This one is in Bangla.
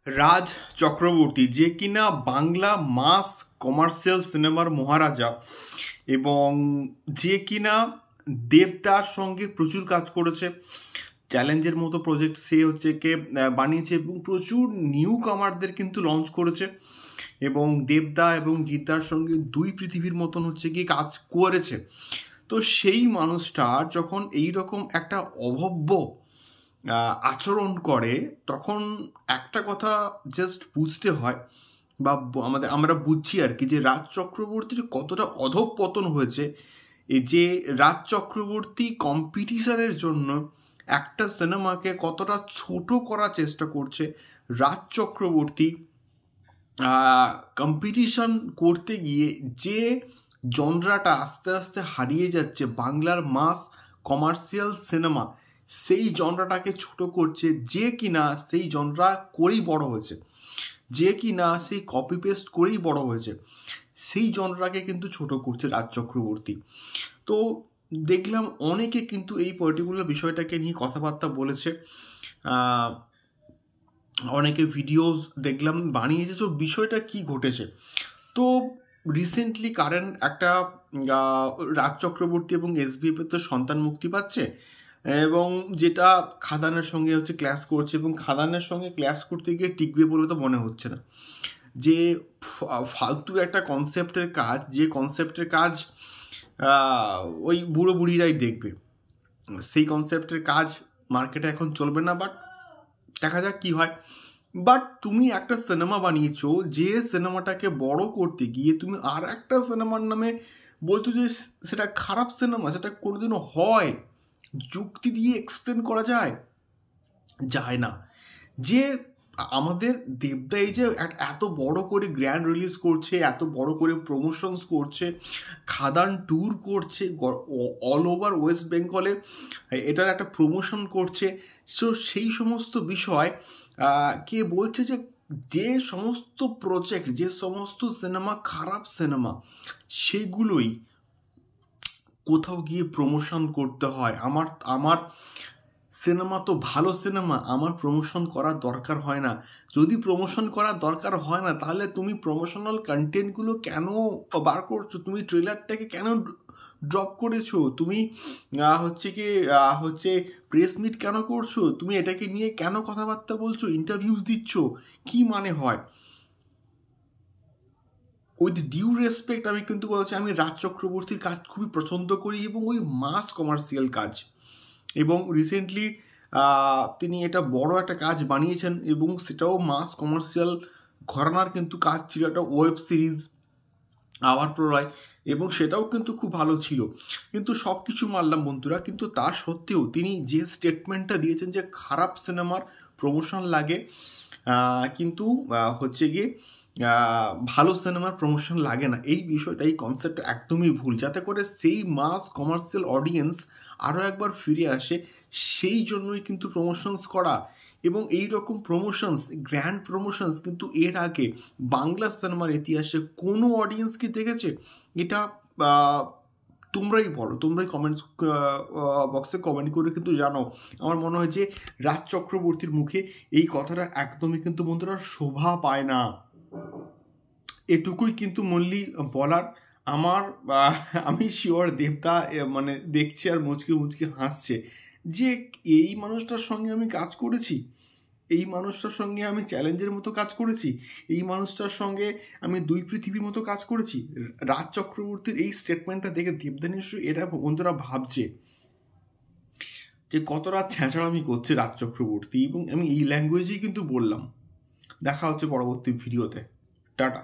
রাজ চক্রবর্তী, যে কিনা বাংলা মাস কমার্শিয়াল সিনেমার মহারাজা এবং যে কিনা দেবদার সঙ্গে প্রচুর কাজ করেছে, চ্যালেঞ্জের মতো প্রজেক্ট সে হচ্ছে কে বানিয়েছে এবং প্রচুর নিউ কামারদের কিন্তু লঞ্চ করেছে এবং দেবদা এবং জিদ্দার সঙ্গে দুই পৃথিবীর মতন হচ্ছে গিয়ে কাজ করেছে। তো সেই মানুষটা যখন এই রকম একটা অভব্য আচরণ করে, তখন একটা কথা জাস্ট বুঝতে হয় বা আমরা বুঝছি আর কি, যে রাজ চক্রবর্তীর কতটা অধঃপতন হয়েছে। এই যে রাজ চক্রবর্তী কম্পিটিশনের জন্য একটা সিনেমাকে কতটা ছোট করার চেষ্টা করছে। রাজ চক্রবর্তী কম্পিটিশন করতে গিয়ে যে জনরাটা আস্তে আস্তে হারিয়ে যাচ্ছে, বাংলার মাস কমার্শিয়াল সিনেমা, সেই জনরাটাকে ছোট করছে। যে কিনা সেই জনরা করেই বড় হয়েছে, যে কিনা সেই কপি পেস্ট করেই বড় হয়েছে, সেই জনরাকে কিন্তু ছোট করছে রাজ চক্রবর্তী। তো দেখলাম অনেকে কিন্তু এই পার্টিকুলার বিষয়টাকে নিয়ে কথাবার্তা বলেছে, অনেকে ভিডিওস দেখলাম বানিয়েছে। তো বিষয়টা কি ঘটেছে, তো রিসেন্টলি কারেন্ট একটা রাজ চক্রবর্তী এবং এসবিএফ এর তো সন্তান মুক্তি পাচ্ছে এবং যেটা খাদানের সঙ্গে হচ্ছে ক্ল্যাশ করছে, এবং খাদানের সঙ্গে ক্ল্যাশ করতে গিয়ে টিকবে বলে তো মনে হচ্ছে না। যে ফালতু একটা কনসেপ্টের কাজ, যে কনসেপ্টের কাজ ওই বুড়ো বুড়িরাই দেখবে, সেই কনসেপ্টের কাজ মার্কেটে এখন চলবে না। বাট দেখা যাক কি হয়। বাট তুমি একটা সিনেমা বানিয়েছো, যে সিনেমাটাকে বড় করতে গিয়ে তুমি আর একটা সিনেমার নামে বলছো যে সেটা খারাপ সিনেমা, সেটা কোনোদিনও হয়? যুক্তি দিয়ে এক্সপ্লেন করা যায় না। যে আমাদের দেবদা এই যে এত বড় করে গ্র্যান্ড রিলিজ করছে, এত বড় করে প্রমোশনস করছে, খাদান ট্যুর করছে অল ওভার ওয়েস্ট বেঙ্গলে, এটার একটা প্রমোশন করছে। সো সেই সমস্ত বিষয় কে বলছে যে যে সমস্ত প্রজেক্ট, যে সমস্ত সিনেমা খারাপ সিনেমা, সেগুলোই কোথাও গিয়ে প্রমোশন করতে হয়। আমার সিনেমা তো ভালো সিনেমা, আমার প্রমোশন করার দরকার হয় না। যদি প্রমোশন করার দরকার হয় না, তাহলে তুমি প্রমোশনাল কন্টেন্টগুলো কেন বার করছো? তুমি ট্রেলারটাকে কেন ড্রপ করেছো? তুমি হচ্ছে প্রেস মিট কেন করছো? তুমি এটাকে নিয়ে কেন কথাবার্তা বলছো, ইন্টারভিউজ দিচ্ছ? কি মানে হয়? উইথ ডিউ রেসপেক্ট আমি কিন্তু বলছি, আমি রাজ চক্রবর্তীর কাজ খুবই পছন্দ করি এবং ওই মাস কমার্শিয়াল কাজ। এবং রিসেন্টলি তিনি এটা বড় একটা কাজ বানিয়েছেন এবং সেটাও মাস কমার্শিয়াল ঘরানার কিন্তু কাজ ছিল, একটা ওয়েব সিরিজ আবার প্রলয়, এবং সেটাও কিন্তু খুব ভালো ছিল। কিন্তু সব কিছু মানলাম বন্ধুরা, কিন্তু তা সত্ত্বেও তিনি যে স্টেটমেন্টটা দিয়েছেন যে খারাপ সিনেমার প্রমোশন লাগে, কিন্তু হচ্ছে গিয়ে ভালো সিনেমার প্রমোশন লাগে না, এই বিষয়টা, এই কনসেপ্ট একদমই ভুল। যাতে করে সেই মাস কমার্শিয়াল অডিয়েন্স আরও একবার ফিরে আসে, সেই জন্যই কিন্তু প্রমোশনস করা। এবং এই রকম প্রমোশনস, গ্র্যান্ড প্রমোশনস কিন্তু এর আগে বাংলা সিনেমার ইতিহাসে কোনো অডিয়েন্স কি দেখেছে? এটা তোমরাই বলো, তোমরাই কমেন্টস বক্সে কমেন্ট করে কিন্তু জানো। আমার মনে হয় যে রাজ চক্রবর্তীর মুখে এই কথাটা একদমই কিন্তু বন্ধুরা শোভা পায় না। এটুকুই কিন্তু মল্লি বলার আমার। আমি শিওর দেবদা মানে দেখছে আর মুচকে মুচকে হাসছে যে এই মানুষটার সঙ্গে আমি কাজ করেছি, এই মানুষটার সঙ্গে আমি চ্যালেঞ্জের মতো কাজ করেছি, এই মানুষটার সঙ্গে আমি দুই পৃথিবীর মতো কাজ করেছি। রাজ চক্রবর্তীর এই স্টেটমেন্টটা দেখে দেবদা নিশ্চয়ই এটা বন্ধুরা ভাবছে যে কতটা ছ্যাঁচড়ামি করছে রাজ চক্রবর্তী, এবং আমি এই ল্যাঙ্গুয়েজেই কিন্তু বললাম। দেখা হচ্ছে পরবর্তী ভিডিওতে। টাটা।